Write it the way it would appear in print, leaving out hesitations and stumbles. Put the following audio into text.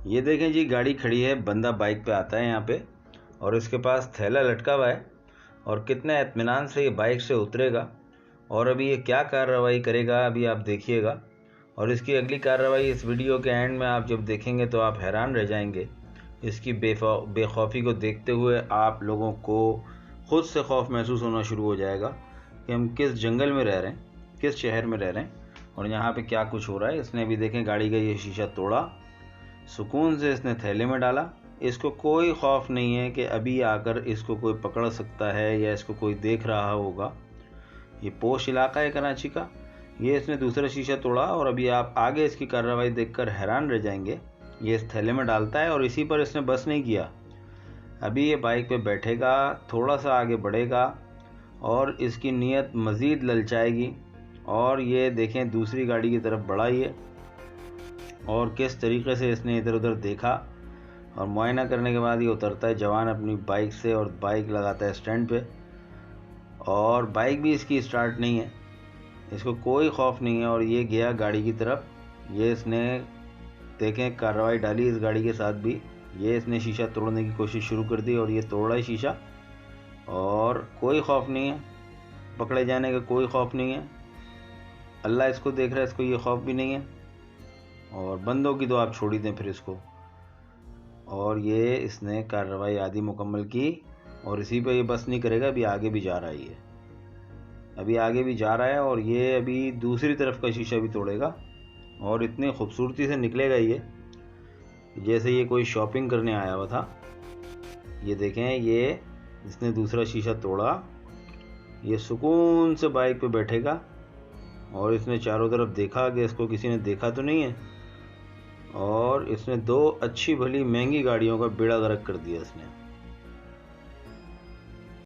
ये देखें जी, गाड़ी खड़ी है, बंदा बाइक पे आता है यहाँ पे और इसके पास थैला लटका हुआ है और कितने इत्मीनान से ये बाइक से उतरेगा और अभी ये क्या कार्रवाई करेगा अभी आप देखिएगा। और इसकी अगली कार्रवाई इस वीडियो के एंड में आप जब देखेंगे तो आप हैरान रह जाएंगे। इसकी बेखौफी को देखते हुए आप लोगों को खुद से खौफ महसूस होना शुरू हो जाएगा कि हम किस जंगल में रह रहे हैं, किस शहर में रह रहे हैं और यहाँ पे क्या कुछ हो रहा है। इसने अभी देखें गाड़ी का ये शीशा तोड़ा, सुकून से इसने थैले में डाला। इसको कोई खौफ नहीं है कि अभी आकर इसको कोई पकड़ सकता है या इसको कोई देख रहा होगा। ये पोश इलाका है कराची का। ये इसने दूसरा शीशा तोड़ा और अभी आप आगे इसकी कार्रवाई देखकर हैरान रह जाएंगे। ये इस थैले में डालता है और इसी पर इसने बस नहीं किया, अभी ये बाइक पे बैठेगा, थोड़ा सा आगे बढ़ेगा और इसकी नीयत मज़ीद ललचाएगी और ये देखें दूसरी गाड़ी की तरफ बढ़ा ये और किस तरीके से इसने इधर उधर देखा और मुआयना करने के बाद ये उतरता है जवान अपनी बाइक से और बाइक लगाता है स्टैंड पे। और बाइक भी इसकी स्टार्ट नहीं है, इसको कोई खौफ नहीं है और ये गया गाड़ी की तरफ। ये इसने देखें कार्रवाई डाली इस गाड़ी के साथ भी। ये इसने शीशा तोड़ने की कोशिश शुरू कर दी और ये तोड़ा है शीशा और कोई खौफ नहीं है, पकड़े जाने का कोई खौफ नहीं है। अल्लाह इसको देख रहा है, इसको ये खौफ भी नहीं है और बंदों की तो आप छोड़ ही दें फिर इसको। और ये इसने कार्रवाई आधी मुकम्मल की और इसी पे ये बस नहीं करेगा, अभी आगे भी जा रहा है, ये अभी आगे भी जा रहा है और ये अभी दूसरी तरफ का शीशा भी तोड़ेगा और इतनी खूबसूरती से निकलेगा ये जैसे ये कोई शॉपिंग करने आया हुआ था। ये देखें, ये इसने दूसरा शीशा तोड़ा, ये सुकून से बाइक पे बैठेगा और इसने चारों तरफ देखा कि इसको किसी ने देखा तो नहीं है और इसने दो अच्छी भली महंगी गाड़ियों का बेड़ा गर्क कर दिया इसने।